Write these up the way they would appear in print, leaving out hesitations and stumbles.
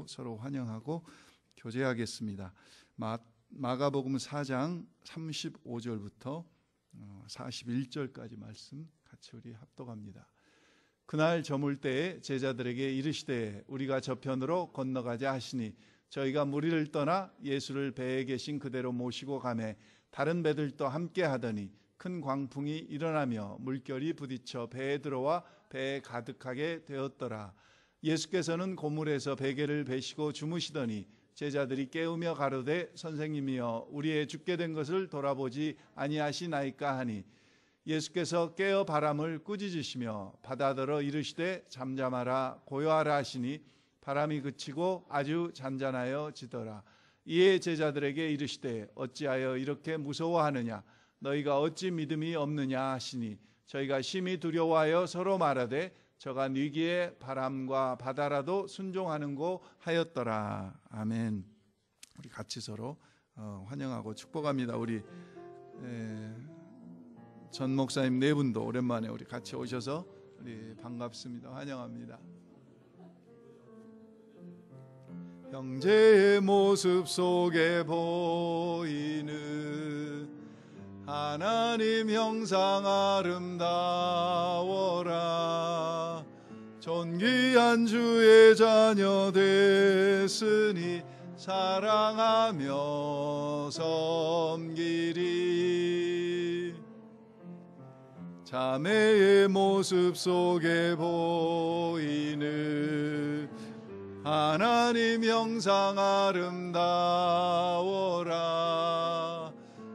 서로 환영하고 교제하겠습니다. 마가복음 4장 35절부터 41절까지 말씀 같이 우리 합독합니다. 그날 저물 때에 제자들에게 이르시되 우리가 저편으로 건너가자 하시니 저희가 무리를 떠나 예수를 배에 계신 그대로 모시고 가매 다른 배들도 함께 하더니 큰 광풍이 일어나며 물결이 부딪혀 배에 들어와 배에 가득하게 되었더라. 예수께서는 고물에서 베개를 베시고 주무시더니 제자들이 깨우며 가로되 선생님이여 우리의 죽게 된 것을 돌아보지 아니하시나이까 하니 예수께서 깨어 바람을 꾸짖으시며 바다더러 이르시되 잠잠하라 고요하라 하시니 바람이 그치고 아주 잔잔하여 지더라. 이에 제자들에게 이르시되 어찌하여 이렇게 무서워하느냐 너희가 어찌 믿음이 없느냐 하시니 저희가 심히 두려워하여 서로 말하되 저가 뉘기에 바람과 바다라도 순종하는고 하였더라. 아멘. 우리 같이 서로 환영하고 축복합니다. 우리 전 목사님 네 분도 오랜만에 우리 같이 오셔서 우리 반갑습니다. 환영합니다. 형제의 모습 속에 보이는 하나님 형상 아름다워라. 존귀한 주의 자녀 됐으니 사랑하며 섬기리. 자매의 모습 속에 보이는 하나님 형상 아름다워라.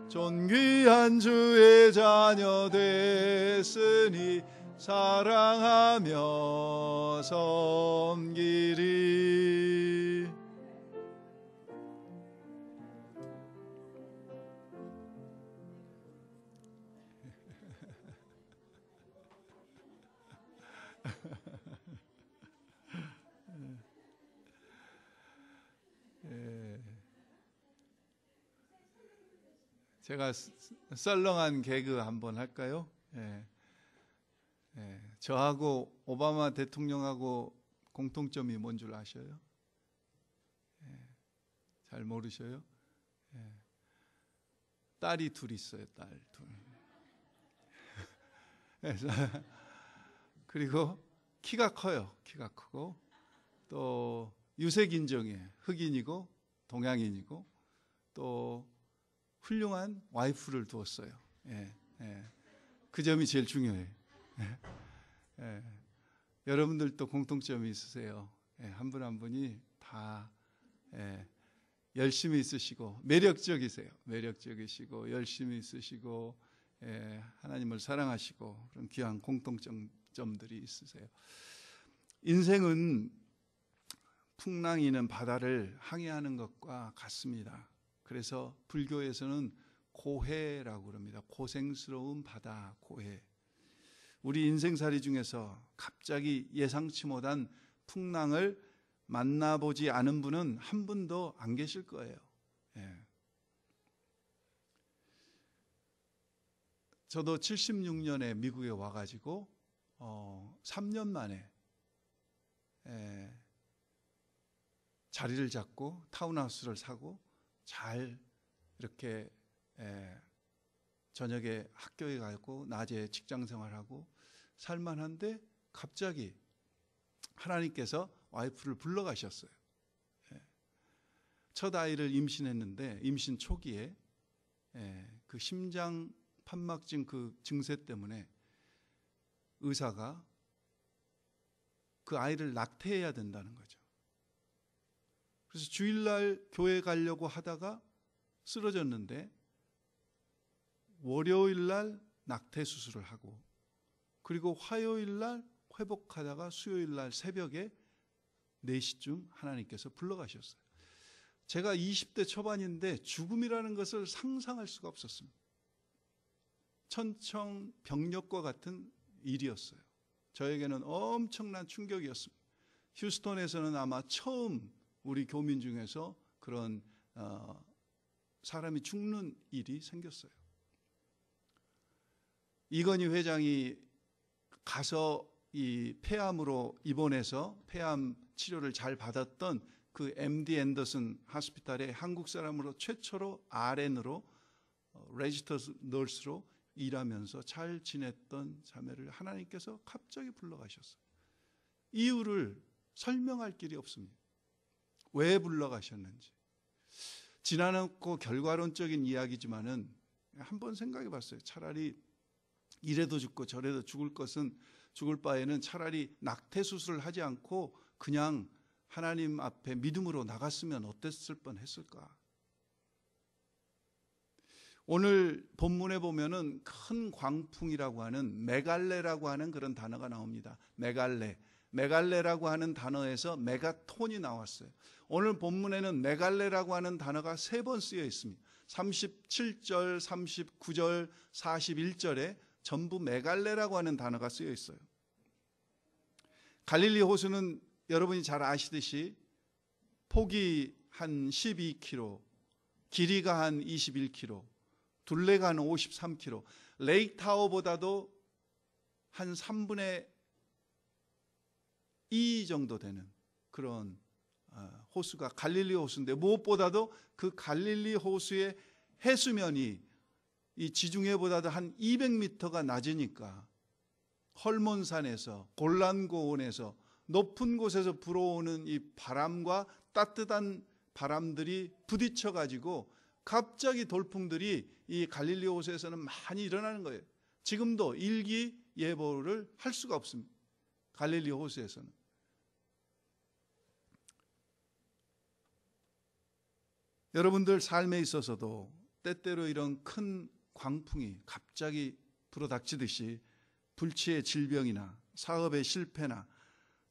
존귀한 주의 자녀 됐으니 사랑하며 섬기리. 제가 썰렁한 개그 한번 할까요? 저하고 오바마 대통령하고 공통점이 뭔 줄 아셔요? 잘 모르셔요? 딸이 둘 있어요. 딸 둘. 그리고 키가 커요. 키가 크고 또 유색인종이에요. 흑인이고 동양인이고 또 훌륭한 와이프를 두었어요. 그 점이 제일 중요해요. 여러분들도 공통점이 있으세요. 한 분 한 분이 다 열심히 있으시고 매력적이세요. 매력적이시고 열심히 있으시고 하나님을 사랑하시고 그런 귀한 공통점들이 있으세요. 인생은 풍랑이는 바다를 항해하는 것과 같습니다. 그래서 불교에서는 고해라고 그럽니다. 고생스러운 바다, 고해. 우리 인생살이 중에서 갑자기 예상치 못한 풍랑을 만나보지 않은 분은 한 분도 안 계실 거예요. 저도 76년에 미국에 와가지고 3년 만에 자리를 잡고 타운하우스를 사고 잘 이렇게 저녁에 학교에 가고 낮에 직장 생활하고 살만한데 갑자기 하나님께서 와이프를 불러가셨어요. 첫 아이를 임신했는데 임신 초기에 그 심장 판막증 그 증세 때문에 의사가 그 아이를 낙태해야 된다는 거죠. 그래서 주일날 교회 가려고 하다가 쓰러졌는데 월요일날 낙태 수술을 하고 그리고 화요일날 회복하다가 수요일날 새벽에 4시쯤 하나님께서 불러가셨어요. 제가 20대 초반인데 죽음이라는 것을 상상할 수가 없었습니다. 천청병력과 같은 일이었어요. 저에게는 엄청난 충격이었습니다. 휴스턴에서는 아마 처음 우리 교민 중에서 그런 사람이 죽는 일이 생겼어요. 이건희 회장이 가서 이 폐암으로 입원해서 폐암 치료를 잘 받았던 그 MD 앤더슨 하스피탈에 한국 사람으로 최초로 RN으로 레지스터드 널스로 일하면서 잘 지냈던 자매를 하나님께서 갑자기 불러가셨어요. 이유를 설명할 길이 없습니다. 왜 불러가셨는지. 지나놓고 결과론적인 이야기지만은 한번 생각해 봤어요. 차라리 이래도 죽고 저래도 죽을 바에는 차라리 낙태 수술을 하지 않고 그냥 하나님 앞에 믿음으로 나갔으면 어땠을 뻔했을까. 오늘 본문에 보면은 큰 광풍이라고 하는 메갈레라고 하는 그런 단어가 나옵니다. 메갈레라고 하는 단어에서 메가톤이 나왔어요. 오늘 본문에는 메갈레라고 하는 단어가 3번 쓰여 있습니다. 37절, 39절, 41절에 전부 메갈레라고 하는 단어가 쓰여 있어요. 갈릴리 호수는 여러분이 잘 아시듯이 폭이 한 12km, 길이가 한 21km, 둘레가 한 53km, 레이크 타워보다도 한 3분의 2 정도 되는 그런 호수가 갈릴리 호수인데, 무엇보다도 그 갈릴리 호수의 해수면이 이 지중해보다도 한 200m가 낮으니까 헐몬산에서 골란고원에서 높은 곳에서 불어오는 이 바람과 따뜻한 바람들이 부딪혀 가지고 갑자기 돌풍들이 이 갈릴리 호수에서는 많이 일어나는 거예요. 지금도 일기예보를 할 수가 없습니다. 갈릴리 호수에서는. 여러분들 삶에 있어서도 때때로 이런 큰 광풍이 갑자기 불어닥치듯이 불치의 질병이나 사업의 실패나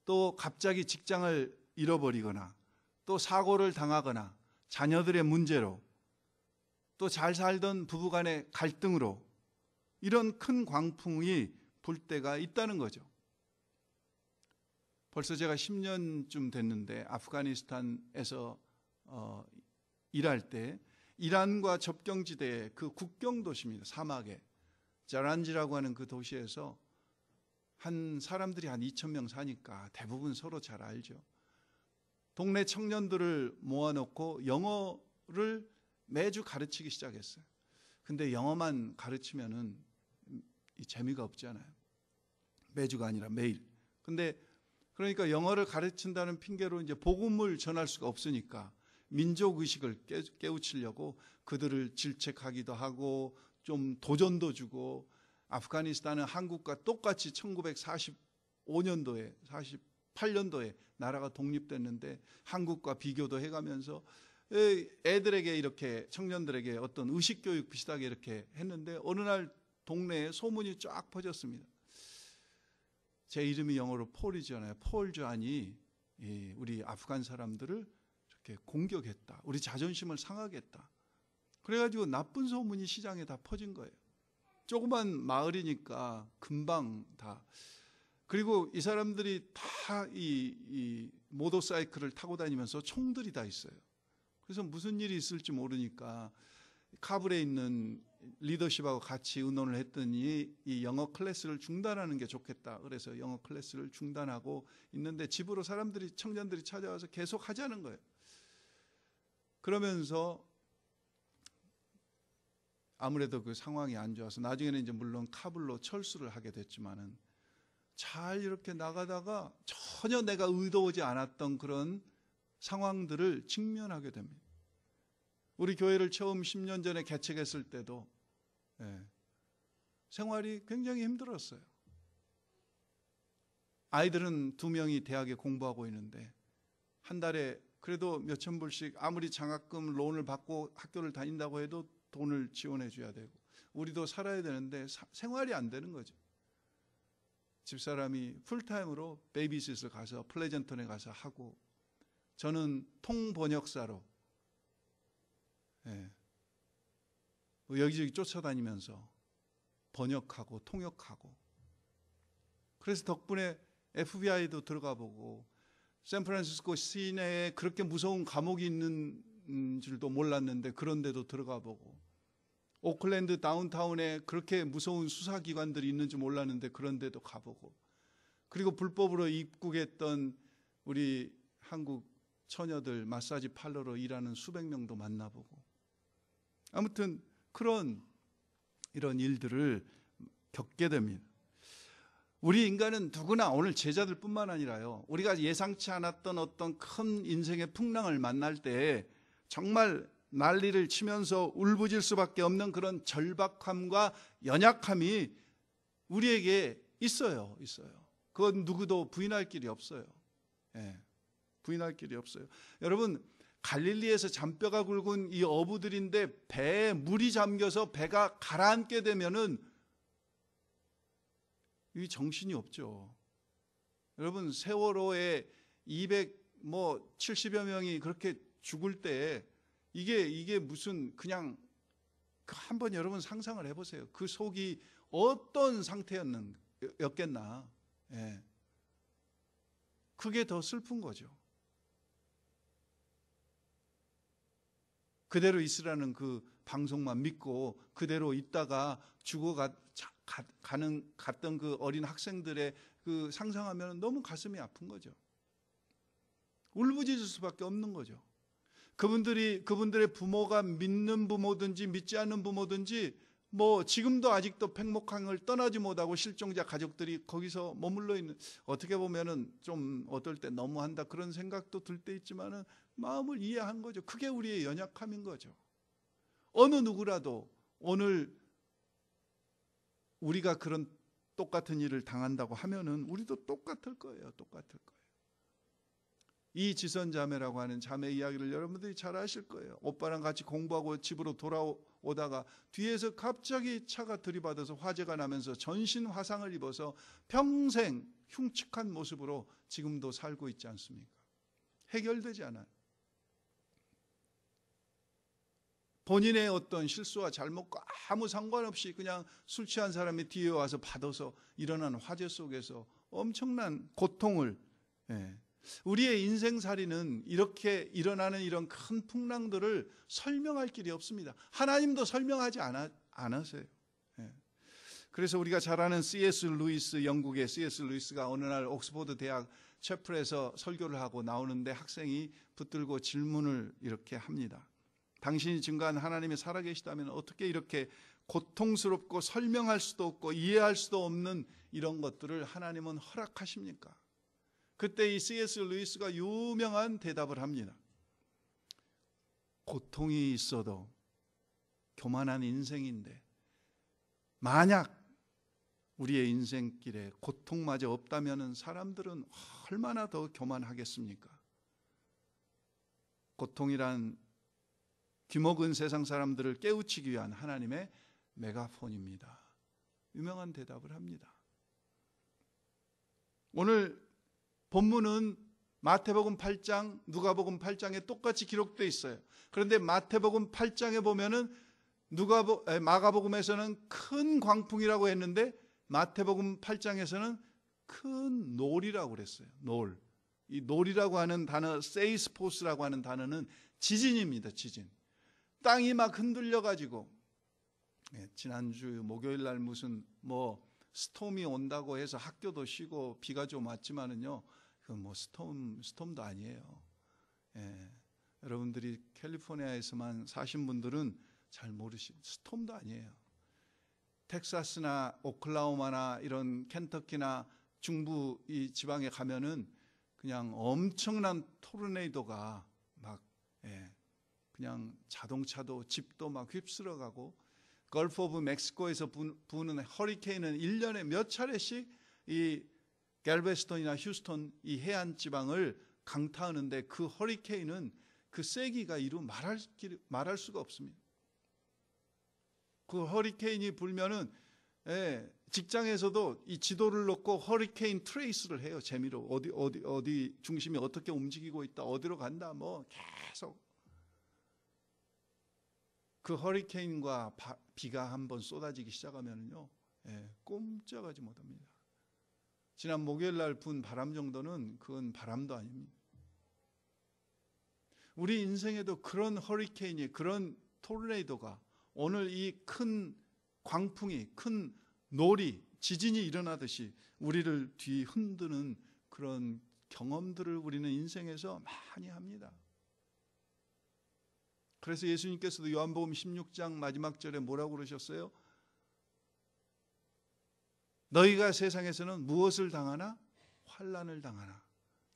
또 갑자기 직장을 잃어버리거나 또 사고를 당하거나 자녀들의 문제로 또 잘 살던 부부간의 갈등으로 이런 큰 광풍이 불 때가 있다는 거죠. 벌써 제가 10년쯤 됐는데 아프가니스탄에서 일할 때 이란과 접경지대의 그 국경 도시입니다. 사막에 자란지라고 하는 그 도시에서 한 사람들이 한 2,000명 사니까 대부분 서로 잘 알죠. 동네 청년들을 모아놓고 영어를 매주 가르치기 시작했어요. 근데 영어만 가르치면은 재미가 없잖아요. 매주가 아니라 매일. 근데 그러니까 영어를 가르친다는 핑계로 이제 복음을 전할 수가 없으니까 민족 의식을 깨우치려고 그들을 질책하기도 하고 좀 도전도 주고, 아프가니스탄은 한국과 똑같이 1945년도에 48년도에 나라가 독립됐는데 한국과 비교도 해가면서 애들에게 이렇게 청년들에게 어떤 의식교육 비슷하게 이렇게 했는데 어느 날 동네에 소문이 쫙 퍼졌습니다. 제 이름이 영어로 폴이잖아요. 폴 존이 우리 아프간 사람들을 이렇게 공격했다. 우리 자존심을 상하게 했다. 그래가지고 나쁜 소문이 시장에 다 퍼진 거예요. 조그만 마을이니까 금방 다. 그리고 이 사람들이 다 이 모터사이클을 타고 다니면서 총들이 다 있어요. 그래서 무슨 일이 있을지 모르니까 카불에 있는 리더십하고 같이 의논을 했더니 이 영어 클래스를 중단하는 게 좋겠다. 그래서 영어 클래스를 중단하고 있는데 집으로 청년들이 찾아와서 계속 하자는 거예요. 그러면서 아무래도 그 상황이 안 좋아서 나중에는 이제 물론 카불로 철수를 하게 됐지만은 잘 이렇게 나가다가 전혀 내가 의도하지 않았던 그런 상황들을 직면하게 됩니다. 우리 교회를 처음 10년 전에 개척했을 때도 생활이 굉장히 힘들었어요. 아이들은 2명이 대학에 공부하고 있는데 한 달에 그래도 몇천 불씩 아무리 장학금 론을 받고 학교를 다닌다고 해도 돈을 지원해 줘야 되고 우리도 살아야 되는데 생활이 안 되는 거죠. 집사람이 풀타임으로 베이비시트를 가서 플레젠턴에 가서 하고 저는 통번역사로 여기저기 쫓아다니면서 번역하고 통역하고, 그래서 덕분에 FBI도 들어가 보고 샌프란시스코 시내에 그렇게 무서운 감옥이 있는 줄도 몰랐는데 그런 데도 들어가 보고, 오클랜드 다운타운에 그렇게 무서운 수사기관들이 있는 줄 몰랐는데 그런 데도 가보고, 그리고 불법으로 입국했던 우리 한국 처녀들 마사지 팔러로 일하는 수백 명도 만나보고, 아무튼 이런 일들을 겪게 됩니다. 우리 인간은 누구나, 오늘 제자들뿐만 아니라요, 우리가 예상치 않았던 어떤 큰 인생의 풍랑을 만날 때 정말 난리를 치면서 울부짖을 수밖에 없는 그런 절박함과 연약함이 우리에게 있어요. 그건 누구도 부인할 길이 없어요. 부인할 길이 없어요. 여러분, 갈릴리에서 잔뼈가 굵은 이 어부들인데 배에 물이 잠겨서 배가 가라앉게 되면은 이 정신이 없죠. 여러분, 세월호에 270여 명이 그렇게 죽을 때 이게 무슨 그냥 한번 여러분 상상을 해보세요. 그 속이 어떤 상태였겠나. 그게 더 슬픈 거죠. 그대로 있으라는 그 방송만 믿고 그대로 있다가 갔던 그 어린 학생들의 그 상상하면 너무 가슴이 아픈 거죠. 울부짖을 수밖에 없는 거죠. 그분들의 부모가 믿는 부모든지 믿지 않는 부모든지 지금도 아직도 팽목항을 떠나지 못하고 실종자 가족들이 거기서 머물러 있는, 어떻게 보면은 좀 어떨 때 너무한다 그런 생각도 들 때 있지만은 마음을 이해한 거죠. 그게 우리의 연약함인 거죠. 어느 누구라도 오늘 우리가 그런 똑같은 일을 당한다고 하면은 우리도 똑같을 거예요. 이 지선자매라고 하는 자매 이야기를 여러분들이 잘 아실 거예요. 오빠랑 같이 공부하고 집으로 돌아오다가 뒤에서 갑자기 차가 들이받아서 화재가 나면서 전신 화상을 입어서 평생 흉측한 모습으로 지금도 살고 있지 않습니까? 해결되지 않아요. 본인의 어떤 실수와 잘못과 아무 상관없이 그냥 술 취한 사람이 뒤에 와서 받아서 일어난 화재 속에서 엄청난 고통을, 우리의 인생살이는 이렇게 일어나는 이런 큰 풍랑들을 설명할 길이 없습니다. 하나님도 설명하지 않으세요. 그래서 우리가 잘 아는 C.S. 루이스, 영국의 C.S. 루이스가 어느 날 옥스퍼드 대학 채플에서 설교를 하고 나오는데 학생이 붙들고 질문을 이렇게 합니다. 당신이 증거한 하나님이 살아계시다면 어떻게 이렇게 고통스럽고 설명할 수도 없고 이해할 수도 없는 이런 것들을 하나님은 허락하십니까? 그때 이 C.S. 루이스가 유명한 대답을 합니다. 고통이 있어도 교만한 인생인데 만약 우리의 인생길에 고통마저 없다면 사람들은 얼마나 더 교만하겠습니까? 고통이란 귀먹은 세상 사람들을 깨우치기 위한 하나님의 메가폰입니다. 유명한 대답을 합니다. 오늘 본문은 마태복음 8장, 누가복음 8장에 똑같이 기록되어 있어요. 그런데 마태복음 8장에 보면은 마가복음에서는 큰 광풍이라고 했는데 마태복음 8장에서는 큰 놀이라고 그랬어요. 놀. 이 놀이라고 하는 단어, 세이스포스라고 하는 단어는 지진입니다. 지진. 땅이 막 흔들려가지고, 지난주 목요일 날 무슨 스톰이 온다고 해서 학교도 쉬고 비가 좀 왔지만은요, 그 스톰도 아니에요. 여러분들이 캘리포니아에서만 사신 분들은 잘 모르시고 스톰도 아니에요. 텍사스나 오클라호마나 이런 켄터키나 중부 이 지방에 가면은 그냥 엄청난 토르네이도가 막 그냥 자동차도 집도 막 휩쓸어가고, 걸프 오브 멕시코에서 부는 허리케인은 1년에 몇 차례씩 이 갤베스톤이나 휴스톤 이 해안 지방을 강타하는데 그 허리케인은 그 세기가 이루 말할 수가 없습니다. 그 허리케인이 불면은 직장에서도 이 지도를 놓고 허리케인 트레이스를 해요. 재미로 어디 중심이 어떻게 움직이고 있다, 어디로 간다, 계속 그 허리케인과 비가 한번 쏟아지기 시작하면요, 꼼짝하지 못합니다. 지난 목요일 날 분 바람 정도는 그건 바람도 아닙니다. 우리 인생에도 그런 허리케인이, 그런 토르네이도가, 오늘 이 큰 광풍이, 큰 놀이, 지진이 일어나듯이 우리를 뒤흔드는 그런 경험들을 우리는 인생에서 많이 합니다. 그래서 예수님께서도 요한복음 16장 마지막 절에 뭐라고 그러셨어요? 너희가 세상에서는 무엇을 당하나? 환난을 당하나.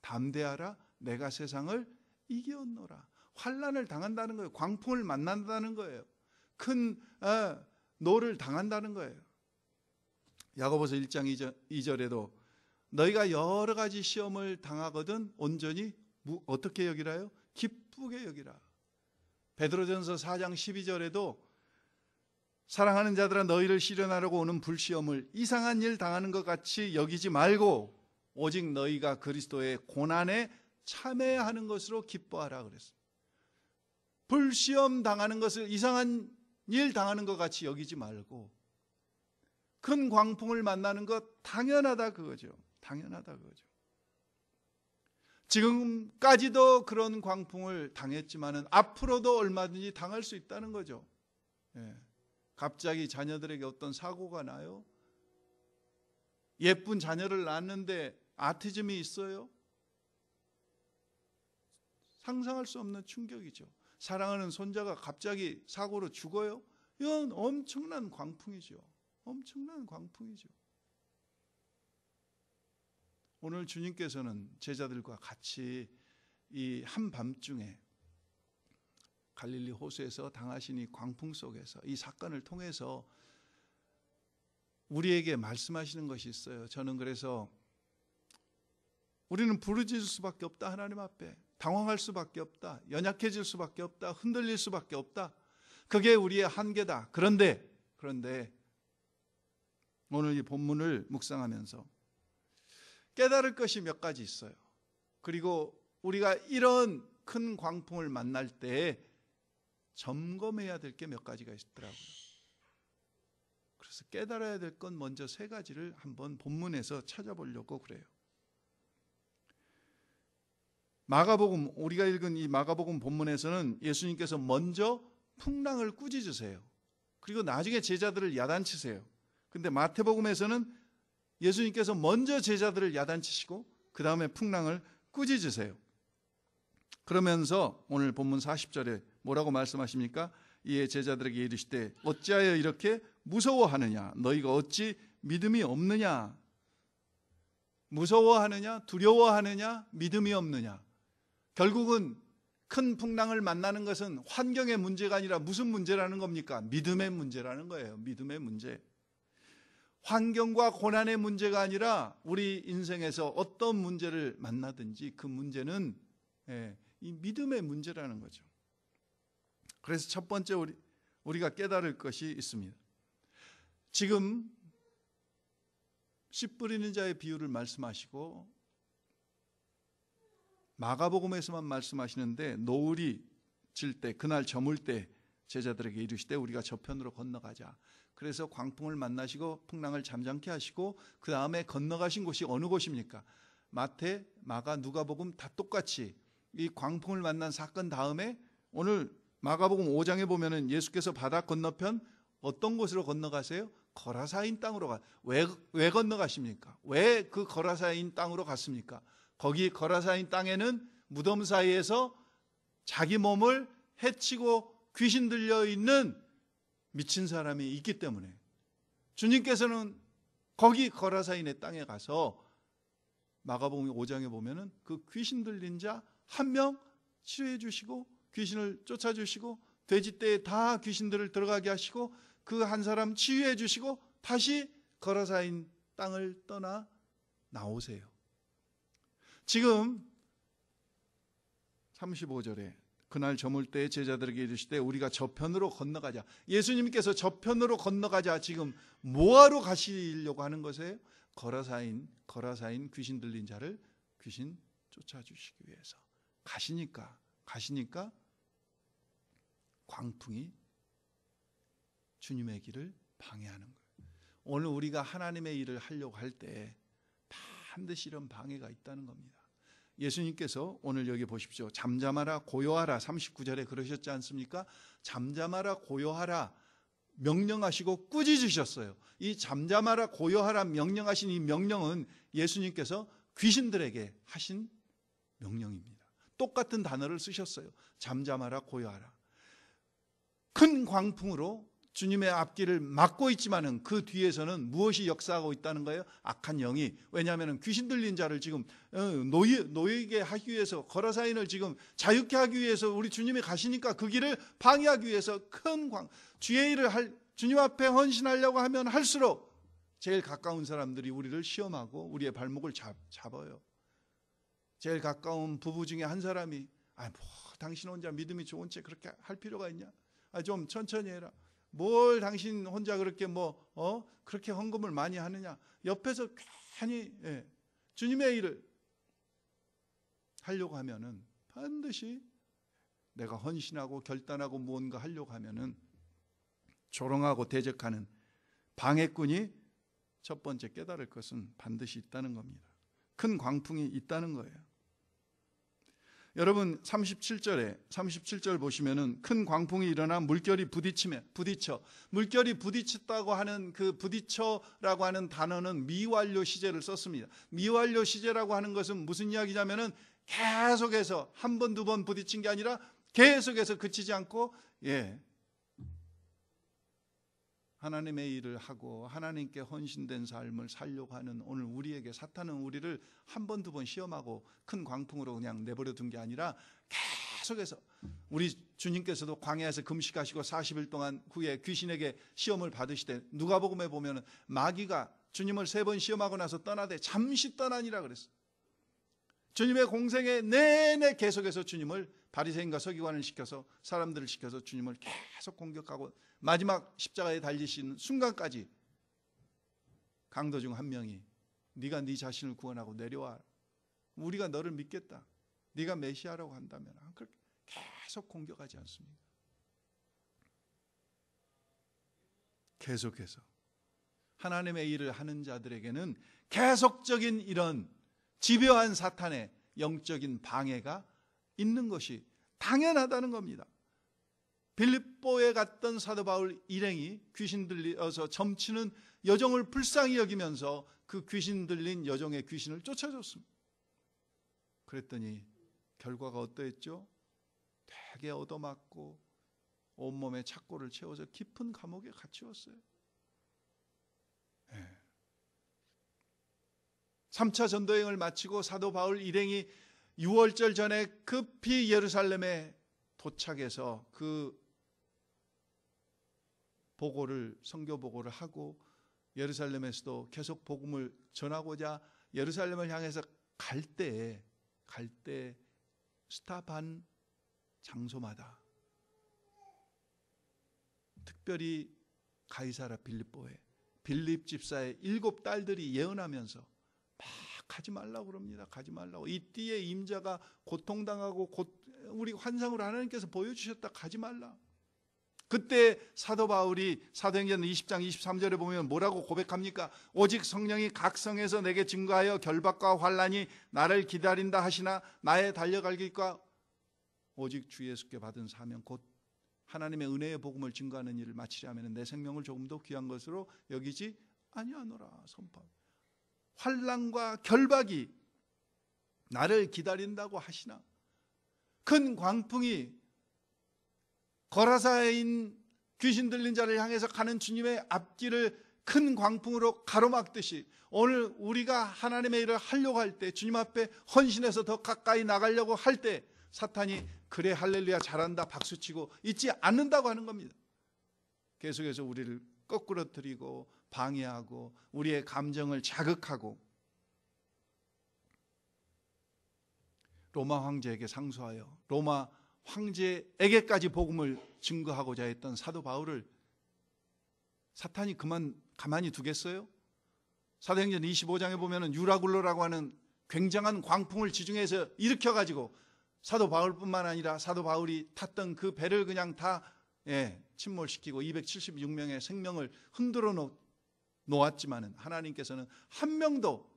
담대하라, 내가 세상을 이겼노라. 환난을 당한다는 거예요. 광풍을 만난다는 거예요. 큰 노를 당한다는 거예요. 야고보서 1장 2절에도 너희가 여러 가지 시험을 당하거든 온전히 어떻게 여기라요? 기쁘게 여기라. 베드로전서 4장 12절에도 사랑하는 자들아 너희를 시련하려고 오는 불시험을 이상한 일 당하는 것 같이 여기지 말고 오직 너희가 그리스도의 고난에 참여하는 것으로 기뻐하라 그랬어요. 불시험 당하는 것을 이상한 일 당하는 것 같이 여기지 말고 큰 광풍을 만나는 것 당연하다 그거죠. 당연하다 그거죠. 지금까지도 그런 광풍을 당했지만은 앞으로도 얼마든지 당할 수 있다는 거죠. 예. 갑자기 자녀들에게 어떤 사고가 나요? 예쁜 자녀를 낳았는데 아티즘이 있어요? 상상할 수 없는 충격이죠. 사랑하는 손자가 갑자기 사고로 죽어요? 이건 엄청난 광풍이죠. 엄청난 광풍이죠. 오늘 주님께서는 제자들과 같이 이 한밤중에 갈릴리 호수에서 당하신 이 광풍 속에서 이 사건을 통해서 우리에게 말씀하시는 것이 있어요. 저는 그래서 우리는 부르짖을 수밖에 없다. 하나님 앞에 당황할 수밖에 없다. 연약해질 수밖에 없다. 흔들릴 수밖에 없다. 그게 우리의 한계다. 그런데 오늘 이 본문을 묵상하면서 깨달을 것이 몇 가지 있어요. 그리고 우리가 이런 큰 광풍을 만날 때 점검해야 될 게 몇 가지가 있더라고요. 그래서 깨달아야 될 건 먼저 세 가지를 한번 본문에서 찾아보려고 그래요. 마가복음, 우리가 읽은 이 마가복음 본문에서는 예수님께서 먼저 풍랑을 꾸짖으세요. 그리고 나중에 제자들을 야단치세요. 근데 마태복음에서는 예수님께서 먼저 제자들을 야단치시고 그 다음에 풍랑을 꾸짖으세요. 그러면서 오늘 본문 40절에 뭐라고 말씀하십니까? 이에 제자들에게 이르시되 어찌하여 이렇게 무서워하느냐? 너희가 어찌 믿음이 없느냐? 무서워하느냐? 두려워하느냐? 믿음이 없느냐? 결국은 큰 풍랑을 만나는 것은 환경의 문제가 아니라 무슨 문제라는 겁니까? 믿음의 문제라는 거예요. 믿음의 문제. 환경과 고난의 문제가 아니라 우리 인생에서 어떤 문제를 만나든지 그 문제는 이 믿음의 문제라는 거죠. 그래서 첫 번째 우리가 깨달을 것이 있습니다. 지금 씨 뿌리는 자의 비유를 말씀하시고 마가복음에서만 말씀하시는데 노을이 질 때 그날 저물 때 제자들에게 이르시되 우리가 저편으로 건너가자. 그래서 광풍을 만나시고 풍랑을 잠잠케 하시고 그 다음에 건너가신 곳이 어느 곳입니까? 마태, 마가, 누가복음 다 똑같이 이 광풍을 만난 사건 다음에 오늘 마가복음 5장에 보면은 예수께서 바다 건너편 어떤 곳으로 건너가세요? 거라사인 땅으로 가. 왜 건너가십니까? 왜 그 거라사인 땅으로 갔습니까? 거기 거라사인 땅에는 무덤 사이에서 자기 몸을 해치고 귀신 들려 있는 미친 사람이 있기 때문에 주님께서는 거기 거라사인의 땅에 가서 마가복음 5장에 보면은 그 귀신 들린 자 한 명 치료해 주시고 귀신을 쫓아 주시고 돼지떼에 다 귀신들을 들어가게 하시고 그 한 사람 치유해 주시고 다시 거라사인 땅을 떠나 나오세요. 지금 35절에 그날 저물 때 제자들에게 이르시되 우리가 저편으로 건너가자. 예수님께서 저편으로 건너가자. 지금 뭐하러 가시려고 하는 것이에요? 거라사인 귀신 들린 자를 귀신 쫓아주시기 위해서 가시니까 광풍이 주님의 길을 방해하는 거예요. 오늘 우리가 하나님의 일을 하려고 할 때 반드시 이런 방해가 있다는 겁니다. 예수님께서 오늘 여기 보십시오. 잠잠하라 고요하라 39절에 그러셨지 않습니까? 잠잠하라 고요하라 명령하시고 꾸짖으셨어요. 이 잠잠하라 고요하라 명령하신 이 명령은 예수님께서 귀신들에게 하신 명령입니다. 똑같은 단어를 쓰셨어요. 잠잠하라, 고요하라. 큰 광풍으로 주님의 앞길을 막고 있지만은 그 뒤에서는 무엇이 역사하고 있다는 거예요? 악한 영이. 왜냐하면 귀신 들린 자를 지금 놓이게 하기 위해서, 거라사인을 지금 자유케 하기 위해서 우리 주님이 가시니까 그 길을 방해하기 위해서 큰 주의 일을 주님 앞에 헌신하려고 하면 할수록 제일 가까운 사람들이 우리를 시험하고 우리의 발목을 잡아요. 제일 가까운 부부 중에 한 사람이 당신 혼자 믿음이 좋은 채 그렇게 할 필요가 있냐? 좀 천천히 해라. 뭘 당신 혼자 그렇게 그렇게 헌금을 많이 하느냐? 옆에서 괜히 주님의 일을 하려고 하면은 반드시 내가 헌신하고 결단하고 무언가 하려고 하면은 조롱하고 대적하는 방해꾼이 첫 번째 깨달을 것은 반드시 있다는 겁니다. 큰 광풍이 있다는 거예요. 여러분 37절 보시면은 큰 광풍이 일어나 물결이 부딪혀. 물결이 부딪혔다고 하는 그 부딪혀라고 하는 단어는 미완료 시제를 썼습니다. 미완료 시제라고 하는 것은 무슨 이야기냐면은 계속해서 한 번, 두 번 부딪힌 게 아니라 계속해서 그치지 않고 하나님의 일을 하고 하나님께 헌신된 삶을 살려고 하는 오늘 우리에게 사탄은 우리를 한 번, 두 번 시험하고 큰 광풍으로 그냥 내버려 둔 게 아니라 계속해서 우리 주님께서도 광야에서 금식하시고 40일 동안 후에 귀신에게 시험을 받으시되 누가복음에 보면 마귀가 주님을 3번 시험하고 나서 떠나되 잠시 떠나니라 그랬어요. 주님의 공생애 내내 계속해서 주님을 바리새인과 서기관을 시켜서 사람들을 시켜서 주님을 계속 공격하고 마지막 십자가에 달리신 순간까지 강도 중 한 명이 네가 네 자신을 구원하고 내려와, 우리가 너를 믿겠다, 네가 메시아라고 한다면 그렇게 계속 공격하지 않습니까? 계속해서 하나님의 일을 하는 자들에게는 계속적인 이런 집요한 사탄의 영적인 방해가 있는 것이 당연하다는 겁니다. 빌립보에 갔던 사도 바울 일행이 귀신 들려서 점치는 여종을 불쌍히 여기면서 그 귀신 들린 여종의 귀신을 쫓아줬습니다. 그랬더니 결과가 어떠했죠? 되게 얻어맞고 온몸에 착고를 채워서 깊은 감옥에 갇히었어요. 3차 전도여행을 마치고 사도 바울 일행이 6월절 전에 급히 예루살렘에 도착해서 그 선교 보고를 하고 예루살렘에서도 계속 복음을 전하고자 예루살렘을 향해서 갈 때 스탑한 장소마다 특별히 가이사라 빌립보에 빌립 집사의 7 딸들이 예언하면서 막 가지 말라고 그럽니다. 가지 말라고. 이 띠의 임자가 고통당하고 우리 환상으로 하나님께서 보여주셨다. 가지 말라. 그때 사도 바울이 사도행전 20장 23절에 보면 뭐라고 고백합니까? 오직 성령이 각 성에서 내게 증거하여 결박과 환난이 나를 기다린다 하시나 나의 달려갈 길과 오직 주 예수께 받은 사명 곧 하나님의 은혜의 복음을 증거하는 일을 마치려 하면 내 생명을 조금도 귀한 것으로 여기지 아니하노라. 선포. 환난과 결박이 나를 기다린다고 하시나 큰 광풍이 거라사인 귀신 들린 자를 향해서 가는 주님의 앞길을 큰 광풍으로 가로막듯이 오늘 우리가 하나님의 일을 하려고 할 때 주님 앞에 헌신해서 더 가까이 나가려고 할 때 사탄이 그래 할렐루야 잘한다 박수치고 있지 않는다고 하는 겁니다. 계속해서 우리를 거꾸러뜨리고 방해하고 우리의 감정을 자극하고 로마 황제에게 상소하여 로마 황제에게까지 복음을 증거하고자 했던 사도 바울을 사탄이 가만히 두겠어요? 사도행전 25장에 보면 유라굴로라고 하는 굉장한 광풍을 지중해에서 일으켜가지고 사도 바울뿐만 아니라 사도 바울이 탔던 그 배를 그냥 다 침몰시키고 276명의 생명을 흔들어 놓았지만 하나님께서는 한 명도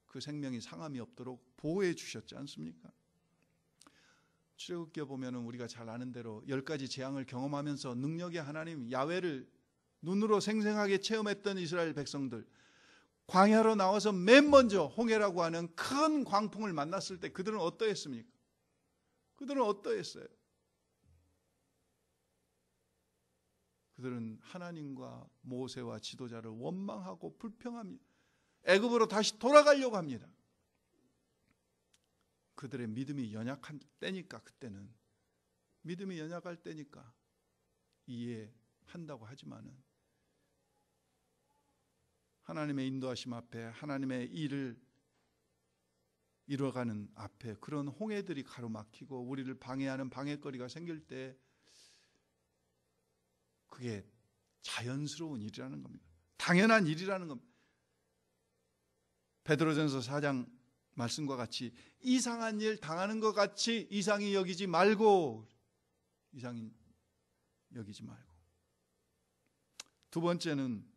그 생명이 상함이 없도록 보호해 주셨지 않습니까? 출애굽기에 보면 우리가 잘 아는 대로 10가지 재앙을 경험하면서 능력의 하나님 야훼를 눈으로 생생하게 체험했던 이스라엘 백성들, 광야로 나와서 맨 먼저 홍해라고 하는 큰 광풍을 만났을 때 그들은 어떠했습니까? 그들은 어떠했어요? 그들은 하나님과 모세와 지도자를 원망하고 불평합니다. 애굽으로 다시 돌아가려고 합니다. 그들의 믿음이 연약한 때니까, 그때는 믿음이 연약할 때니까 이해한다고 하지만은 하나님의 인도하심 앞에, 하나님의 일을 이뤄가는 앞에 그런 홍해들이 가로막히고 우리를 방해하는 방해거리가 생길 때 그게 자연스러운 일이라는 겁니다. 당연한 일이라는 겁니다. 베드로전서 4장 말씀과 같이 이상한 일 당하는 것 같이 이상히 여기지 말고, 이상히 여기지 말고. 두 번째는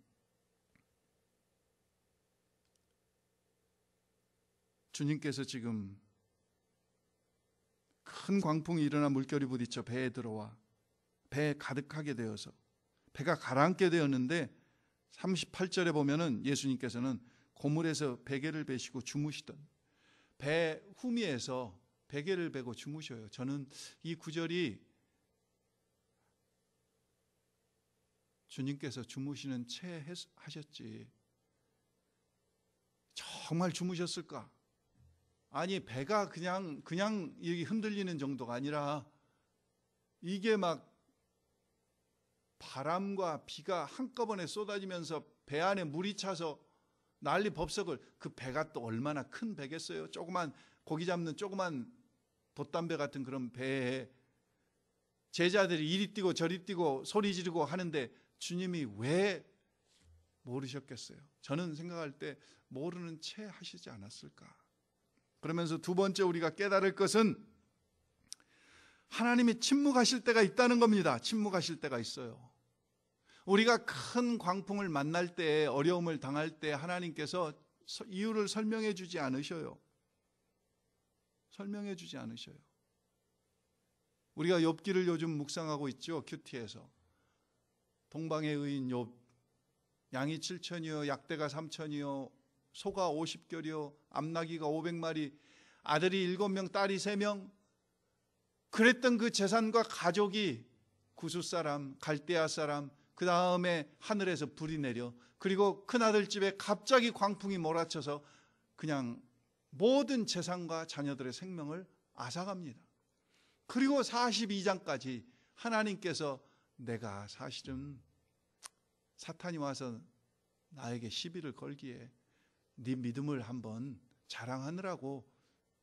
주님께서 지금 큰 광풍이 일어나 물결이 부딪혀 배에 들어와 배에 가득하게 되어서 배가 가라앉게 되었는데 38절에 보면은 예수님께서는 고물에서 베개를 베시고 주무시던, 배 후미에서 베개를 베고 주무셔요. 저는 이 구절이 주님께서 주무시는 채 하셨지 정말 주무셨을까? 아니, 배가 그냥 여기 흔들리는 정도가 아니라 이게 막 바람과 비가 한꺼번에 쏟아지면서 배 안에 물이 차서 난리 법석을, 그 배가 또 얼마나 큰 배겠어요? 조그만 고기 잡는 조그만 돛담배 같은 그런 배에 제자들이 이리 뛰고 저리 뛰고 소리 지르고 하는데 주님이 왜 모르셨겠어요? 저는 생각할 때 모르는 채 하시지 않았을까? 그러면서 두 번째 우리가 깨달을 것은 하나님이 침묵하실 때가 있다는 겁니다. 침묵하실 때가 있어요. 우리가 큰 광풍을 만날 때, 어려움을 당할 때 하나님께서 이유를 설명해 주지 않으셔요. 설명해 주지 않으셔요. 우리가 욥기를 요즘 묵상하고 있죠. 큐티에서. 동방의 의인 욥, 양이 7천이요 약대가 3천이요 소가 50결이요 암나귀가 500마리, 아들이 7명 딸이 3명, 그랬던 그 재산과 가족이 구스 사람, 갈대아 사람, 그 다음에 하늘에서 불이 내려, 그리고 큰아들 집에 갑자기 광풍이 몰아쳐서 그냥 모든 재산과 자녀들의 생명을 앗아갑니다. 그리고 42장까지 하나님께서 내가 사실은 사탄이 와서 나에게 시비를 걸기에 네 믿음을 한번 자랑하느라고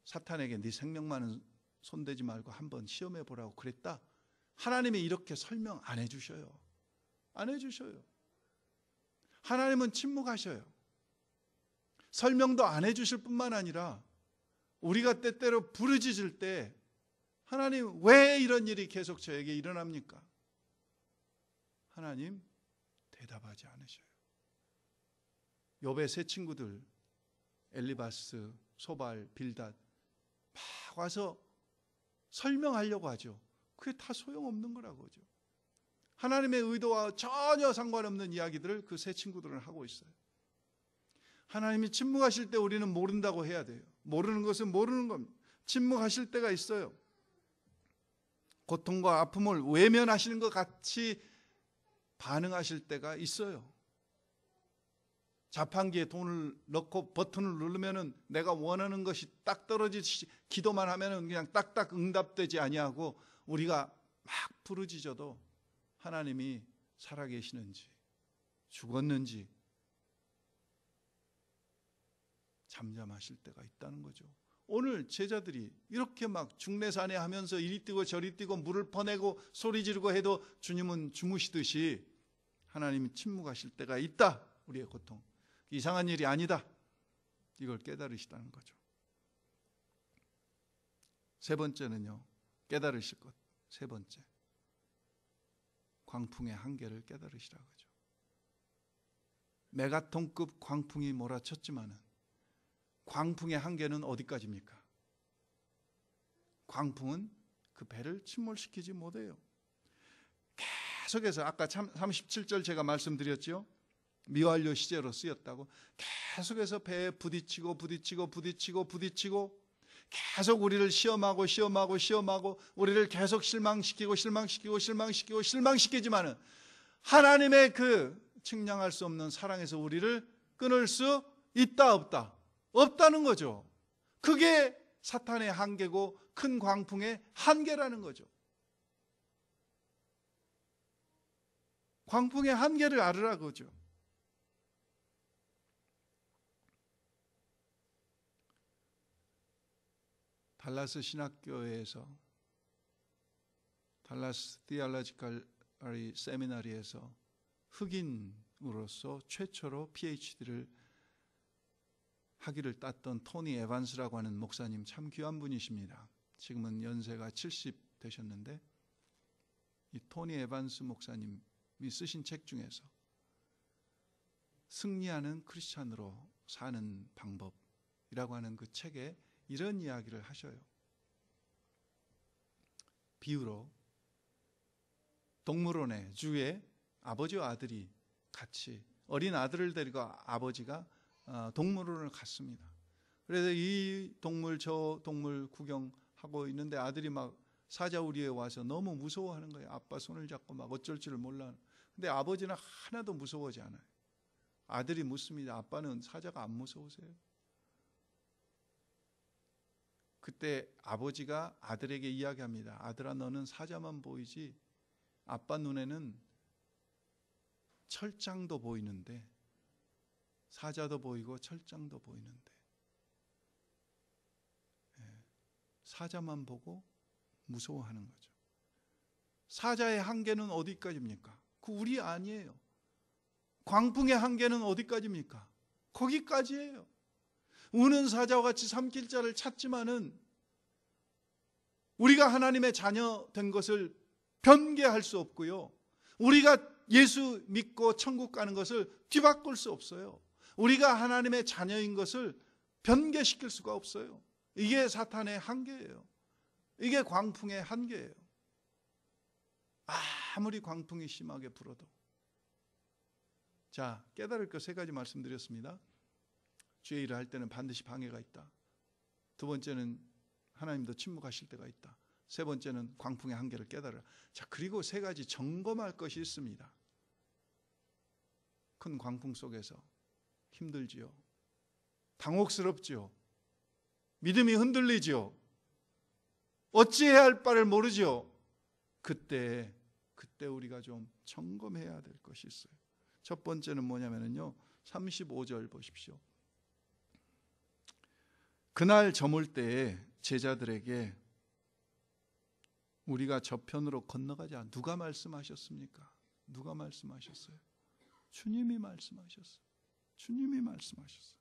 사탄에게 네 생명만은 손대지 말고 한번 시험해 보라고 그랬다. 하나님이 이렇게 설명 안 해주셔요. 안 해주셔요. 하나님은 침묵하셔요. 설명도 안 해주실 뿐만 아니라 우리가 때때로 부르짖을 때 하나님 왜 이런 일이 계속 저에게 일어납니까? 하나님 대답하지 않으셔요. 욥의 세 친구들 엘리바스, 소발, 빌닷 막 와서 설명하려고 하죠. 그게 다 소용없는 거라고 하죠. 하나님의 의도와 전혀 상관없는 이야기들을 그 세 친구들은 하고 있어요. 하나님이 침묵하실 때 우리는 모른다고 해야 돼요. 모르는 것은 모르는 겁니다. 침묵하실 때가 있어요. 고통과 아픔을 외면하시는 것 같이 반응하실 때가 있어요. 자판기에 돈을 넣고 버튼을 누르면은 내가 원하는 것이 딱 떨어지듯이 기도만 하면은 그냥 딱딱 응답되지 아니하고 우리가 막 부르짖어도 하나님이 살아계시는지 죽었는지 잠잠하실 때가 있다는 거죠. 오늘 제자들이 이렇게 막 중내산에 하면서 이리 뛰고 저리 뛰고 물을 퍼내고 소리 지르고 해도 주님은 주무시듯이 하나님이 침묵하실 때가 있다. 우리의 고통. 이상한 일이 아니다. 이걸 깨달으시다는 거죠. 세 번째는요. 깨달으실 것. 세 번째. 광풍의 한계를 깨달으시라고 하죠. 메가톤급 광풍이 몰아쳤지만은 광풍의 한계는 어디까지입니까? 광풍은 그 배를 침몰시키지 못해요. 계속해서 아까 37절 제가 말씀드렸죠. 미완료 시제로 쓰였다고 계속해서 배에 부딪히고 계속 우리를 시험하고 우리를 계속 실망시키지만은 하나님의 그 측량할 수 없는 사랑에서 우리를 끊을 수 있다 없다? 없다는 거죠. 그게 사탄의 한계고 큰 광풍의 한계라는 거죠. 광풍의 한계를 알으라고 하죠. 달라스 신학교에서 달라스 디알로지컬 세미나리에서 흑인으로서 최초로 PhD를 학위를 땄던 토니 에반스라고 하는 목사님, 참 귀한 분이십니다. 지금은 연세가 70 되셨는데 이 토니 에반스 목사님이 쓰신 책 중에서 승리하는 크리스찬으로 사는 방법이라고 하는 그 책에 이런 이야기를 하셔요. 비유로 동물원에 주에 아버지와 아들이 같이, 어린 아들을 데리고 아버지가 동물원을 갔습니다. 그래서 이 동물 저 동물 구경하고 있는데 아들이 막 사자우리에 와서 너무 무서워하는 거예요. 아빠 손을 잡고 막 어쩔 줄을 몰라. 근데 아버지는 하나도 무서워하지 않아요. 아들이 묻습니다. 아빠는 사자가 안 무서우세요? 그때 아버지가 아들에게 이야기합니다. 아들아, 너는 사자만 보이지 아빠 눈에는 철장도 보이는데, 사자도 보이고 철장도 보이는데 사자만 보고 무서워하는 거죠. 사자의 한계는 어디까지입니까? 그 우리 아니에요. 광풍의 한계는 어디까지입니까? 거기까지예요. 우는 사자와 같이 삼킬 자를 찾지만은 우리가 하나님의 자녀 된 것을 변개할 수 없고요. 우리가 예수 믿고 천국 가는 것을 뒤바꿀 수 없어요. 우리가 하나님의 자녀인 것을 변개시킬 수가 없어요. 이게 사탄의 한계예요. 이게 광풍의 한계예요. 아무리 광풍이 심하게 불어도. 자, 깨달을 것 세 가지 말씀드렸습니다. 주의 일을 할 때는 반드시 방해가 있다. 두 번째는 하나님도 침묵하실 때가 있다. 세 번째는 광풍의 한계를 깨달으라. 자, 그리고 세 가지 점검할 것이 있습니다. 큰 광풍 속에서 힘들지요. 당혹스럽지요. 믿음이 흔들리지요. 어찌해야 할 바를 모르지요. 그때 우리가 좀 점검해야 될 것이 있어요. 첫 번째는 뭐냐면요, 35절 보십시오. 그날 저물 때에 제자들에게 우리가 저편으로 건너가자. 누가 말씀하셨습니까? 누가 말씀하셨어요? 주님이 말씀하셨어요. 주님이 말씀하셨어요.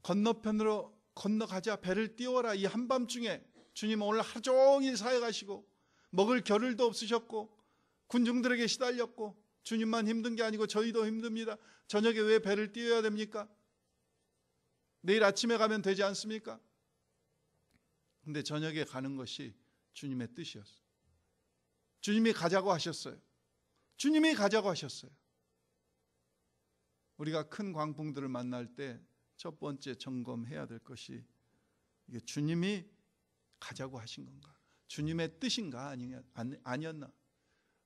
건너편으로 건너가자. 배를 띄워라. 이 한밤중에 주님 오늘 하루 종일 사역하시고 먹을 겨를도 없으셨고 군중들에게 시달렸고 주님만 힘든 게 아니고 저희도 힘듭니다. 저녁에 왜 배를 띄워야 됩니까? 내일 아침에 가면 되지 않습니까? 근데 저녁에 가는 것이 주님의 뜻이었어요. 주님이 가자고 하셨어요. 주님이 가자고 하셨어요. 우리가 큰 광풍들을 만날 때 첫 번째 점검해야 될 것이 이게 주님이 가자고 하신 건가? 주님의 뜻인가? 아니었나?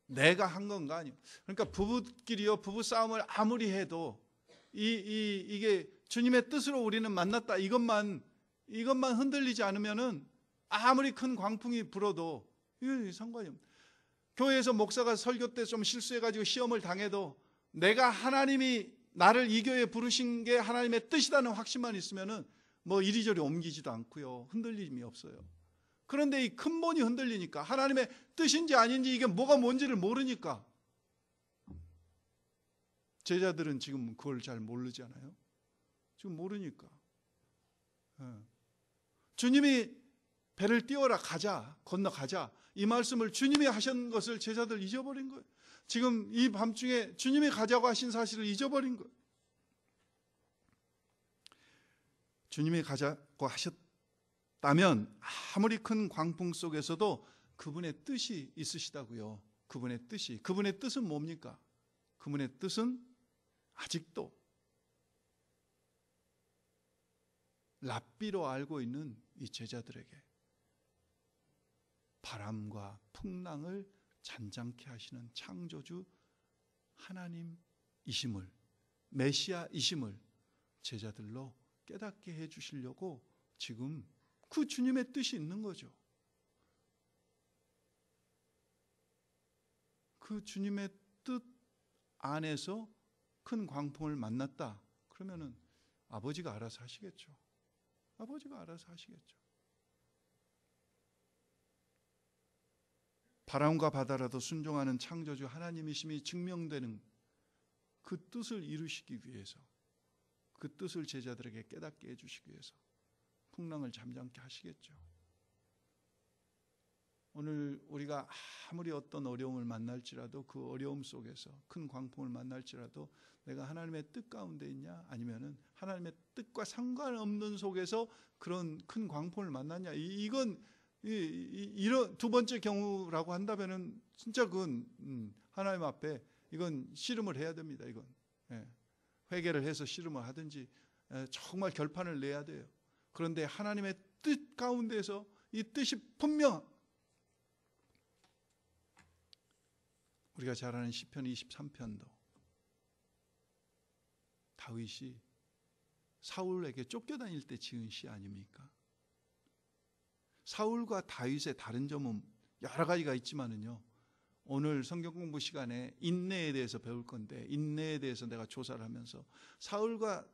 내가 한 건가? 아니요. 그러니까 부부끼리요, 부부 싸움을 아무리 해도 이게 주님의 뜻으로 우리는 만났다. 이것만 흔들리지 않으면은 아무리 큰 광풍이 불어도 이게 상관이 없어요. 교회에서 목사가 설교 때 좀 실수해가지고 시험을 당해도 내가 하나님이 나를 이 교회에 부르신 게 하나님의 뜻이라는 확신만 있으면은 뭐 이리저리 옮기지도 않고요. 흔들림이 없어요. 그런데 이 근본이 흔들리니까, 하나님의 뜻인지 아닌지 이게 뭐가 뭔지를 모르니까, 제자들은 지금 그걸 잘 모르잖아요. 지금 모르니까. 주님이 배를 띄워라, 가자, 건너가자, 이 말씀을 주님이 하신 것을 제자들 잊어버린 거예요. 지금 이 밤중에 주님이 가자고 하신 사실을 잊어버린 거예요. 주님이 가자고 하셨다면 아무리 큰 광풍 속에서도 그분의 뜻이 있으시다고요. 그분의 뜻은 뭡니까? 그분의 뜻은 아직도 랍비로 알고 있는 이 제자들에게 바람과 풍랑을 잔잔케 하시는 창조주 하나님이심을, 메시아이심을 제자들로 깨닫게 해주시려고 지금 그 주님의 뜻이 있는 거죠. 그 주님의 뜻 안에서 큰 광풍을 만났다. 그러면은 아버지가 알아서 하시겠죠. 아버지가 알아서 하시겠죠. 바람과 바다라도 순종하는 창조주 하나님이심이 증명되는 그 뜻을 이루시기 위해서, 그 뜻을 제자들에게 깨닫게 해주시기 위해서 풍랑을 잠잠케 하시겠죠. 오늘 우리가 아무리 어떤 어려움을 만날지라도 그 어려움 속에서 큰 광풍을 만날지라도 내가 하나님의 뜻 가운데 있냐, 아니면은 하나님의 뜻과 상관없는 속에서 그런 큰 광풍을 만났냐, 이건 이런 두 번째 경우라고 한다면은 진짜 그건 하나님 앞에 이건 씨름을 해야 됩니다. 이건 회개를 해서 씨름을 하든지 정말 결판을 내야 돼요. 그런데 하나님의 뜻 가운데서 이 뜻이 분명, 우리가 잘 아는 시편 23편도 다윗이 사울에게 쫓겨다닐 때 지은 시 아닙니까? 사울과 다윗의 다른 점은 여러 가지가 있지만은요, 오늘 성경 공부 시간에 인내에 대해서 배울 건데, 인내에 대해서 내가 조사를 하면서 사울과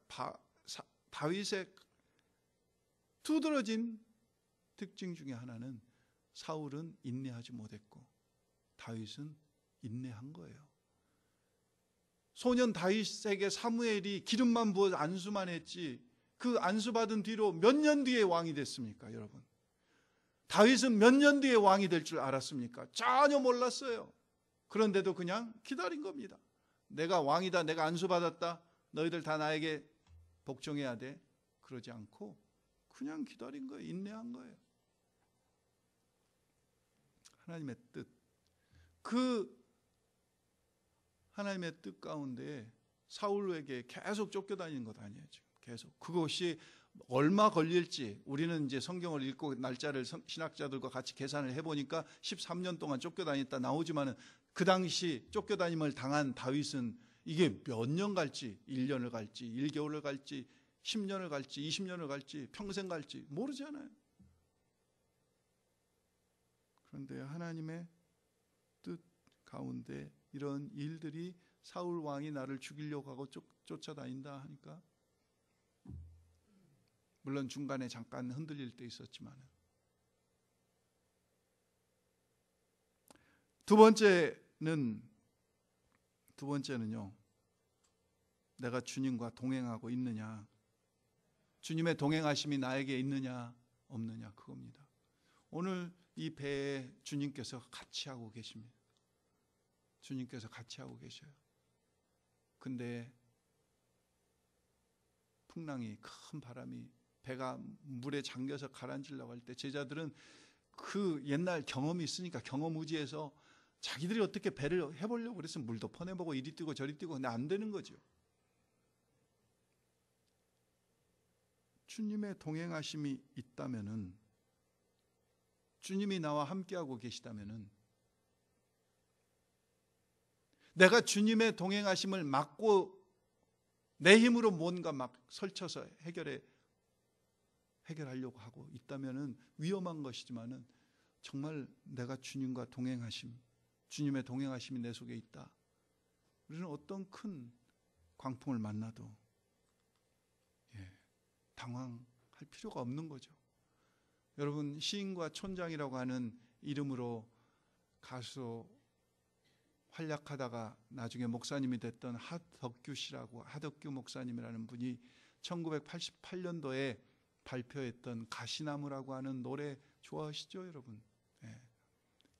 다윗의 두드러진 특징 중에 하나는 사울은 인내하지 못했고 다윗은 인내한 거예요. 소년 다윗에게 사무엘이 기름만 부어 안수만 했지, 그 안수받은 뒤로 몇 년 뒤에 왕이 됐습니까, 여러분? 다윗은 몇 년 뒤에 왕이 될 줄 알았습니까? 전혀 몰랐어요. 그런데도 그냥 기다린 겁니다. 내가 왕이다, 내가 안수받았다, 너희들 다 나에게 복종해야 돼. 그러지 않고 그냥 기다린 거예요. 인내한 거예요. 하나님의 뜻, 그 하나님의 뜻 가운데 사울에게 계속 쫓겨다니는 것 아니에요. 지금 계속 그것이 얼마 걸릴지, 우리는 이제 성경을 읽고 날짜를 신학자들과 같이 계산을 해보니까 13년 동안 쫓겨다녔다 나오지만은 그 당시 쫓겨다님을 당한 다윗은 이게 몇 년 갈지, 1년을 갈지, 1개월을 갈지, 10년을 갈지, 20년을 갈지, 평생 갈지 모르잖아요. 그런데 하나님의 뜻 가운데 이런 일들이, 사울 왕이 나를 죽이려고 하고 쫓아다닌다 하니까, 물론 중간에 잠깐 흔들릴 때 있었지만, 두 번째는요, 내가 주님과 동행하고 있느냐, 주님의 동행하심이 나에게 있느냐 없느냐, 그겁니다. 오늘 이 배에 주님께서 같이 하고 계십니다. 주님께서 같이 하고 계셔요. 근데 풍랑이, 큰 바람이 배가 물에 잠겨서 가라앉으려고 할 때 제자들은 그 옛날 경험이 있으니까 경험 의지해서 자기들이 어떻게 배를 해보려고 그래서 물도 퍼내보고 이리 뛰고 저리 뛰고, 근데 안 되는 거죠. 주님의 동행하심이 있다면은, 주님이 나와 함께하고 계시다면은, 내가 주님의 동행하심을 막고 내 힘으로 뭔가 막 설쳐서 해결하려고 하고 있다면은 위험한 것이지만은, 정말 내가 주님과 동행하심, 주님의 동행하심이 내 속에 있다, 우리는 어떤 큰 광풍을 만나도 당황할 필요가 없는 거죠. 여러분, 시인과 촌장이라고 하는 이름으로 가수 활약하다가 나중에 목사님이 됐던 하덕규 목사님이라는 분이 1988년도에 발표했던 가시나무라고 하는 노래 좋아하시죠, 여러분?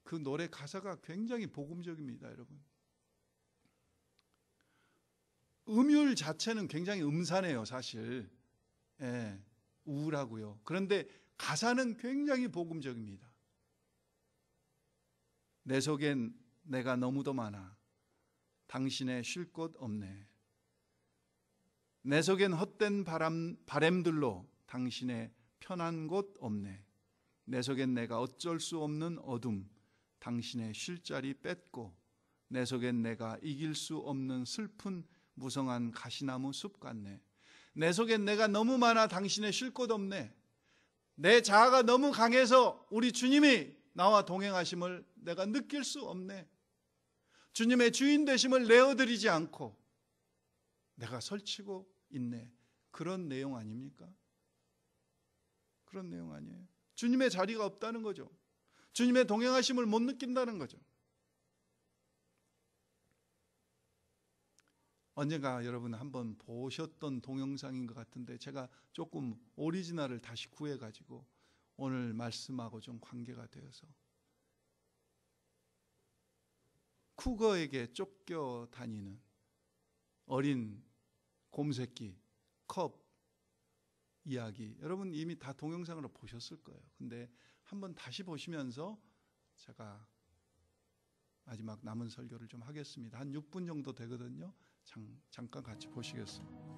그 노래 가사가 굉장히 복음적입니다, 여러분. 음율 자체는 굉장히 음산해요, 사실. 우울하고요. 그런데 가사는 굉장히 복음적입니다. 내 속엔 내가 너무도 많아. 당신의 쉴 곳 없네. 내 속엔 헛된 바램들로 당신의 편한 곳 없네. 내 속엔 내가 어쩔 수 없는 어둠, 당신의 쉴 자리 뺐고, 내 속엔 내가 이길 수 없는 슬픈 무성한 가시나무 숲 같네. 내 속엔 내가 너무 많아 당신의 쉴 곳 없네. 내 자아가 너무 강해서 우리 주님이 나와 동행하심을 내가 느낄 수 없네. 주님의 주인 되심을 내어드리지 않고 내가 설치고 있네. 그런 내용 아닙니까? 그런 내용 아니에요? 주님의 자리가 없다는 거죠. 주님의 동행하심을 못 느낀다는 거죠. 언젠가 여러분 한번 보셨던 동영상인 것 같은데 제가 조금 오리지널을 다시 구해가지고 오늘 말씀하고 좀 관계가 되어서, 쿠거에게 쫓겨 다니는 어린 곰새끼 컵 이야기, 여러분 이미 다 동영상으로 보셨을 거예요. 근데 한번 다시 보시면서 제가 마지막 남은 설교를 좀 하겠습니다. 한 6분 정도 되거든요. 잠깐 같이 보시겠습니다.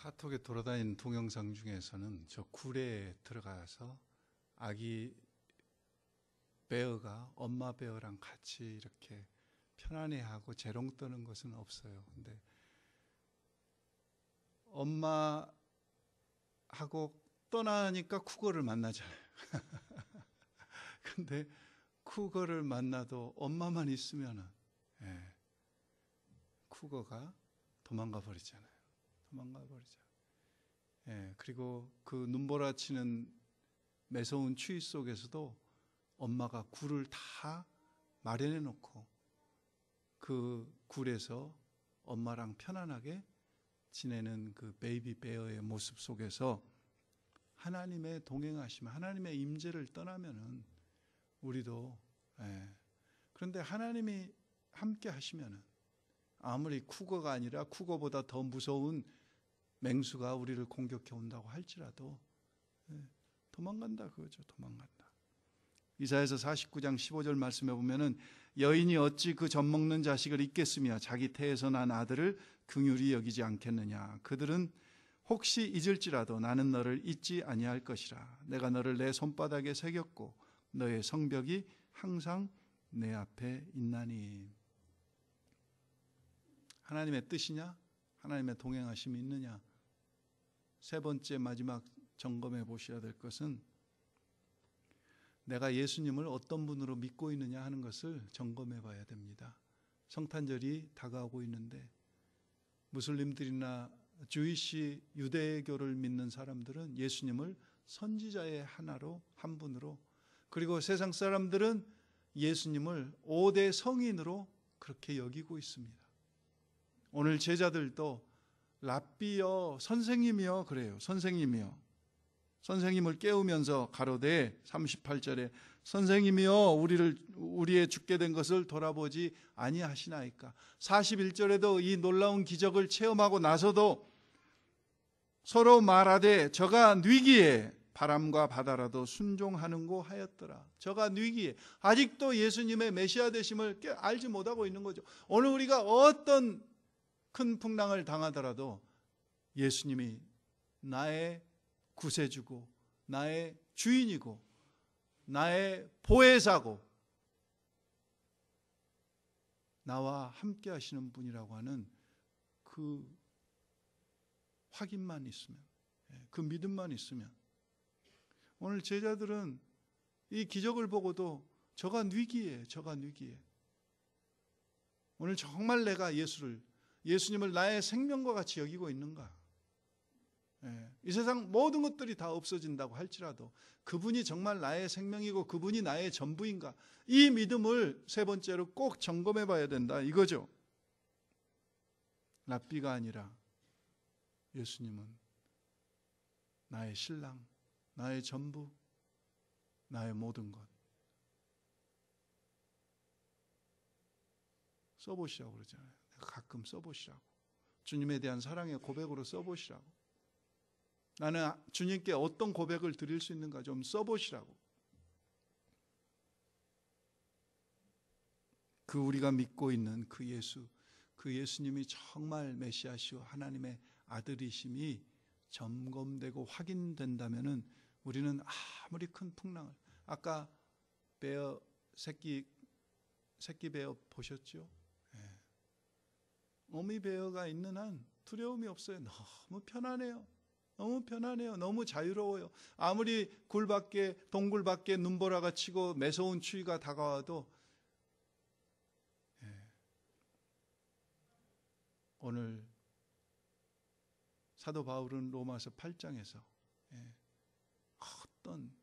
카톡에 돌아다니는 동영상 중에서는 저 굴에 들어가서 아기 베어가 엄마 베어랑 같이 이렇게 편안해하고 재롱 떠는 것은 없어요. 근데 엄마하고 떠나니까 쿠거를 만나잖아요. 근데 쿠거를 만나도 엄마만 있으면은 쿠거가 도망가 버리잖아요. 그리고 그 눈보라치는 매서운 추위 속에서도 엄마가 굴을 다 마련해 놓고 그 굴에서 엄마랑 편안하게 지내는 그 베이비 베어의 모습 속에서 하나님의 동행하심, 하나님의 임재를 떠나면은 우리도 그런데 하나님이 함께 하시면은 아무리 쿠거가 아니라 쿠거보다 더 무서운 맹수가 우리를 공격해 온다고 할지라도 도망간다 그거죠. 도망간다. 이사야서 49장 15절 말씀에 보면은 여인이 어찌 그 젖먹는 자식을 잊겠으며 자기 태에서 난 아들을 긍휼히 여기지 않겠느냐. 그들은 혹시 잊을지라도 나는 너를 잊지 아니할 것이라. 내가 너를 내 손바닥에 새겼고 너의 성벽이 항상 내 앞에 있나니. 하나님의 뜻이냐? 하나님의 동행하심이 있느냐? 세 번째 마지막 점검해 보셔야 될 것은 내가 예수님을 어떤 분으로 믿고 있느냐 하는 것을 점검해 봐야 됩니다. 성탄절이 다가오고 있는데 무슬림들이나 주이시 유대교를 믿는 사람들은 예수님을 선지자의 하나로 한 분으로, 그리고 세상 사람들은 예수님을 5대 성인으로 그렇게 여기고 있습니다. 오늘 제자들도 랍비여 선생님이여 그래요. 선생님이여. 선생님을 깨우면서 가로되 38절에 선생님이여 우리의 죽게 된 것을 돌아보지 아니하시나이까. 41절에도 이 놀라운 기적을 체험하고 나서도 서로 말하되 저가 뉘기에 바람과 바다라도 순종하는고 하였더라. 저가 뉘기에 아직도 예수님의 메시아 되심을 알지 못하고 있는 거죠. 오늘 우리가 어떤 큰 풍랑을 당하더라도 예수님이 나의 구세주고 나의 주인이고 나의 보혜사고 나와 함께 하시는 분이라고 하는 그 확인만 있으면, 그 믿음만 있으면, 오늘 제자들은 이 기적을 보고도 저가 뉘기에 오늘 정말 내가 예수님을 나의 생명과 같이 여기고 있는가? 이 세상 모든 것들이 다 없어진다고 할지라도 그분이 정말 나의 생명이고 그분이 나의 전부인가? 이 믿음을 세 번째로 꼭 점검해 봐야 된다 이거죠. 랍비가 아니라 예수님은 나의 신랑, 나의 전부, 나의 모든 것. 써보시라고 그러잖아요. 내가 가끔 써보시라고. 주님에 대한 사랑의 고백으로 써보시라고. 나는 주님께 어떤 고백을 드릴 수 있는가 좀 써보시라고. 그 우리가 믿고 있는 그 예수님이 정말 메시아시오 하나님의 아들이심이 점검되고 확인된다면은 우리는 아무리 큰 풍랑을, 아까 베어 새끼 베어 보셨죠? 어미 베어가 있는 한 두려움이 없어요. 너무 편안해요. 너무 자유로워요. 아무리 동굴 밖에 눈보라가 치고 매서운 추위가 다가와도 오늘 사도 바울은 로마서 8장에서 어떤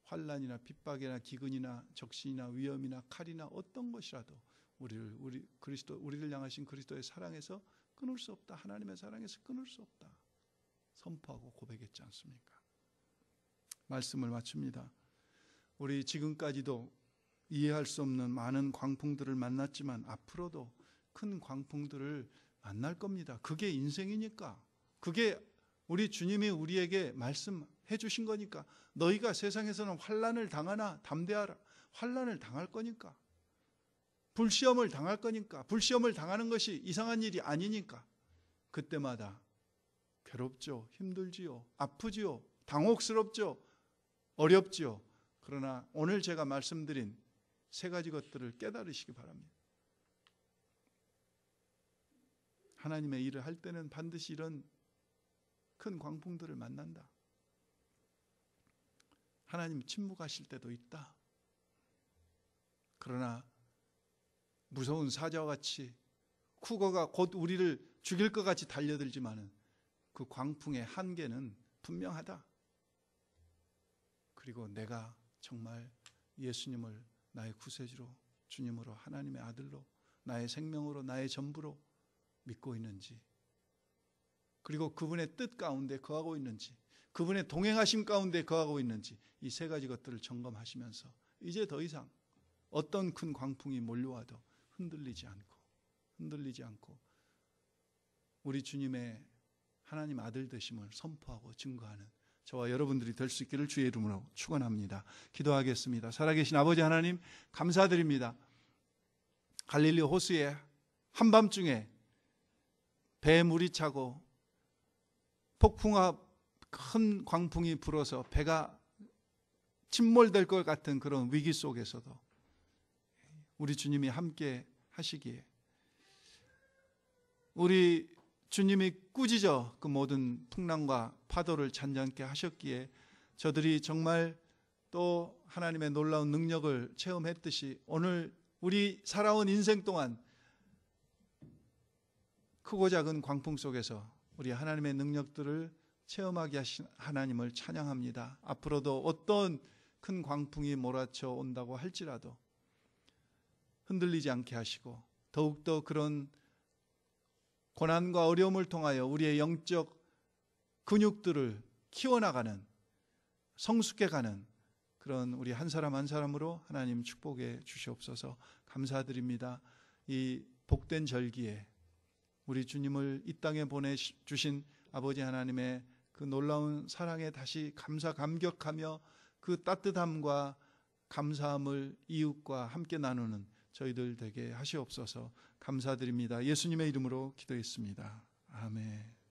환난이나 핍박이나 기근이나 적신이나 위험이나 칼이나 어떤 것이라도 우리를 향하신 그리스도의 사랑에서 끊을 수 없다. 하나님의 사랑에서 끊을 수 없다. 선포하고 고백했지 않습니까? 말씀을 마칩니다. 우리 지금까지도 이해할 수 없는 많은 광풍들을 만났지만 앞으로도 큰 광풍들을 만날 겁니다. 그게 인생이니까. 그게 우리 주님이 우리에게 말씀해 주신 거니까. 너희가 세상에서는 환난을 당하나 담대하라. 환난을 당할 거니까. 불시험을 당할 거니까. 불시험을 당하는 것이 이상한 일이 아니니까. 그때마다 괴롭죠. 힘들지요. 아프지요. 당혹스럽죠. 어렵지요. 그러나 오늘 제가 말씀드린 세 가지 것들을 깨달으시기 바랍니다. 하나님의 일을 할 때는 반드시 이런 큰 광풍들을 만난다. 하나님 침묵하실 때도 있다. 그러나 무서운 사자와 같이 쿠거가 곧 우리를 죽일 것 같이 달려들지만은 그 광풍의 한계는 분명하다. 그리고 내가 정말 예수님을 나의 구세주로, 주님으로, 하나님의 아들로, 나의 생명으로, 나의 전부로 믿고 있는지, 그리고 그분의 뜻 가운데 거하고 있는지, 그분의 동행하심 가운데 거하고 있는지, 이 세 가지 것들을 점검하시면서 이제 더 이상 어떤 큰 광풍이 몰려와도 흔들리지 않고 우리 주님의 하나님 아들 되심을 선포하고 증거하는 저와 여러분들이 될 수 있기를 주의 이름으로 축원합니다. 기도하겠습니다. 살아계신 아버지 하나님, 감사드립니다. 갈릴리 호수에 한밤중에 배에 물이 차고 폭풍과 큰 광풍이 불어서 배가 침몰될 것 같은 그런 위기 속에서도 우리 주님이 함께 하시기에, 우리 주님이 꾸짖어 그 모든 풍랑과 파도를 잔잔케 하셨기에 저들이 정말 또 하나님의 놀라운 능력을 체험했듯이 오늘 우리 살아온 인생 동안 크고 작은 광풍 속에서 우리 하나님의 능력들을 체험하게 하신 하나님을 찬양합니다. 앞으로도 어떤 큰 광풍이 몰아쳐 온다고 할지라도 흔들리지 않게 하시고, 더욱더 그런 고난과 어려움을 통하여 우리의 영적 근육들을 키워나가는, 성숙해가는 그런 우리 한 사람 한 사람으로 하나님 축복해 주시옵소서. 감사드립니다. 이 복된 절기에 우리 주님을 이 땅에 보내주신 아버지 하나님의 그 놀라운 사랑에 다시 감격하며 그 따뜻함과 감사함을 이웃과 함께 나누는 저희들 되게 하시옵소서. 감사드립니다. 예수님의 이름으로 기도했습니다. 아멘.